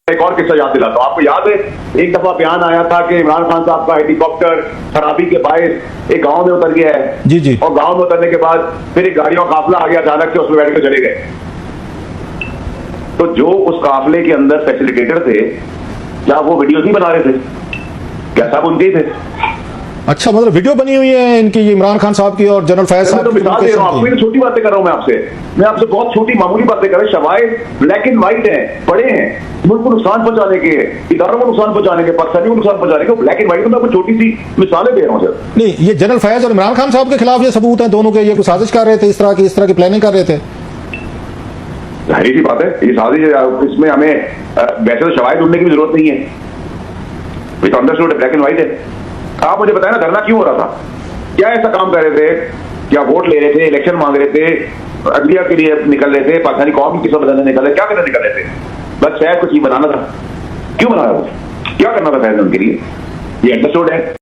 एक और किस्सा याद दिलाता हूं आपको। याद है एक दफा बयान आया था कि इमरान खान साहब का हेलीकॉप्टर खराबी के बायस एक गांव में उतर गया है। जी जी। और गांव में उतरने के बाद फिर एक गाड़ियों का काफिला आ गया अचानक से, उसमें बैठ के चले गए। तो जो उस काफिले के अंदर फैसिलिटेटर थे, क्या वो वीडियो नहीं बना रहे थे? क्या सब उनके थे? अच्छा, मतलब वीडियो बनी हुई है इनकी, इमरान खान साहब की और जनरल फैज साहब तो की। मिसाल दे रहा हूं आपको, तो छोटी बातें कर रहा हूं मैं आपसे बहुत छोटी मामूली बातें कर रहा हूं। शवाहिद ब्लैक एंड व्हाइट हैं, बड़े हैं, मुल्क को नुकसान पहुंचाने के, इदारों को नुकसान पहुंचाने के, पाकिस्तानियों को नुकसान पहुंचाने के, ब्लैक एंड व्हाइट में मैं आपको छोटी सी मिसालें दे रहा हूं सर। नहीं, ये जनरल फैज और इमरान खान साहब के खिलाफ ये सबूत है दोनों के, ये कुछ साजिश कर रहे थे, इस तरह की प्लानिंग कर रहे थे। जाहिर सी बात है, ये साजिश, इसमें हमें वैसे तो शवाहिद ढूंढने की भी जरूरत नहीं है, तो अंडरस्टूड ब्लैक एंड व्हाइट है। आप मुझे बताएं ना, धरना क्यों हो रहा था? क्या ऐसा काम कर रहे थे? क्या वोट ले रहे थे, इलेक्शन मांग रहे थे, अदलिया के लिए निकल रहे थे, पाकिस्तानी कौम की किस्मत बदलने निकल रहे, क्या करने निकल रहे थे? बस शायद कुछ ही बनाना था। क्यों बनाया वो? क्या करना था फैज उनके लिए? ये अंडरस्टूड है।